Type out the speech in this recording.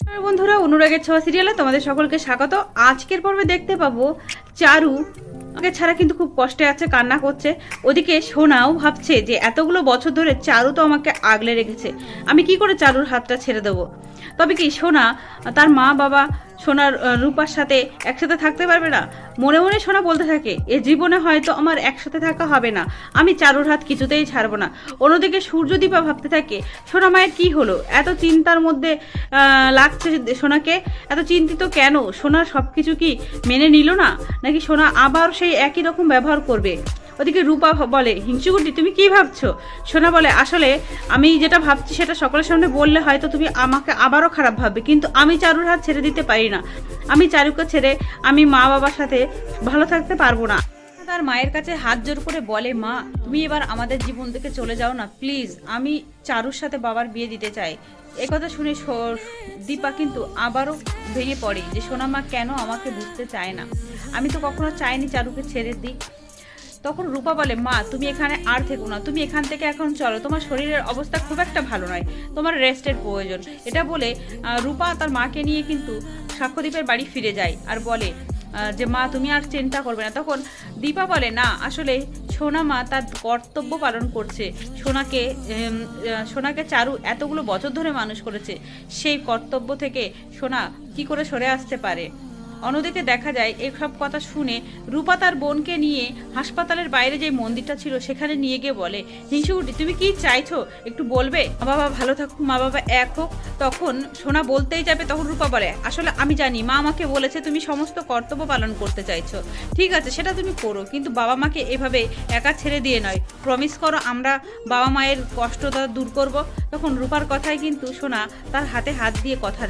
বন্ধুরা, অনুরাগের ছোঁয়া সিরিয়ালে তোমাদের সকলকে স্বাগত। আজকের পর্বে দেখতে পাবো চারু আমাকে ছাড়া কিন্তু খুব কষ্টে আছে, কান্না করছে। ওদিকে সোনাও ভাবছে যে এতগুলো বছর ধরে চারু তো আমাকে আগলে রেখেছে, আমি কি করে চারুর হাতটা ছেড়ে দেবো। তবে কি সোনা তার মা বাবা সোনার রূপার সাথে একসাথে থাকতে পারবে না? মনে মনে সোনা বলতে থাকে এ জীবনে হয়তো আমার একসাথে থাকা হবে না, আমি চারুর হাত কিছুতেই ছাড়বো না। অন্যদিকে সূর্যদীপা ভাবতে থাকে সোনা মায়ের কি হলো, এত চিন্তার মধ্যে লাগছে সোনাকে, এত চিন্তিত কেন? সোনার সব কিছু কি মেনে নিল না, নাকি সোনা আবার সেই একই রকম ব্যবহার করবে? ওদিকে রূপা বলে হিংসুকুটি তুমি কি ভাবছো? সোনা বলে আসলে আমি যেটা ভাবছি সেটা সকলের সামনে বললে হয়তো তুমি আমাকে আবারও খারাপ ভাববে, কিন্তু আমি চারুর হাত ছেড়ে দিতে পারি না। আমি চারুকে ছেড়ে আমি মা বাবার সাথে ভালো থাকতে পারবো না। তার মায়ের কাছে হাত জোর করে বলে মা তুমি এবার আমাদের জীবন থেকে চলে যাও না প্লিজ, আমি চারুর সাথে বাবার বিয়ে দিতে চাই। একথা শুনে দীপা কিন্তু আবারও ভেঙে পড়ে যে সোনা মা কেন আমাকে বুঝতে চায় না, আমি তো কখনো চাইনি চারুকে ছেড়ে দিই। তখন রূপা বলে মা তুমি এখানে আর থেকো না, তুমি এখান থেকে এখন চলো, তোমার শরীরের অবস্থা খুব একটা ভালো নয়, তোমার রেস্টের প্রয়োজন। এটা বলে রূপা তার মাকে নিয়ে কিন্তু সাক্ষ্যদীপের বাড়ি ফিরে যায় আর বলে যে মা তুমি আর চিন্তা করবে না। তখন দীপা বলে না আসলে সোনা মা তার কর্তব্য পালন করছে, সোনাকে চারু এতগুলো বছর ধরে মানুষ করেছে, সেই কর্তব্য থেকে সোনা কি করে সরে আসতে পারে। অন্যদিকে দেখা যায় এইসব কথা শুনে রূপা তার বোনকে নিয়ে হাসপাতালের বাইরে যে মন্দিরটা ছিল সেখানে নিয়ে গিয়ে বলে হিংসুকুটি তুমি কি চাইছো একটু বলবে, মা বাবা ভালো থাকুক, মা বাবা এক হোক। তখন সোনা বলতেই যাবে, তখন রূপা বলে আসলে আমি জানি মা আমাকে বলেছে তুমি সমস্ত কর্তব্য পালন করতে চাইছো, ঠিক আছে সেটা তুমি করো, কিন্তু বাবা মাকে এভাবে একা ছেড়ে দিয়ে নয়, প্রমিস করো আমরা বাবা মায়ের কষ্টটা দূর করব। তখন রূপার কথায় কিন্তু সোনা তার হাতে হাত দিয়ে কথা দেয়।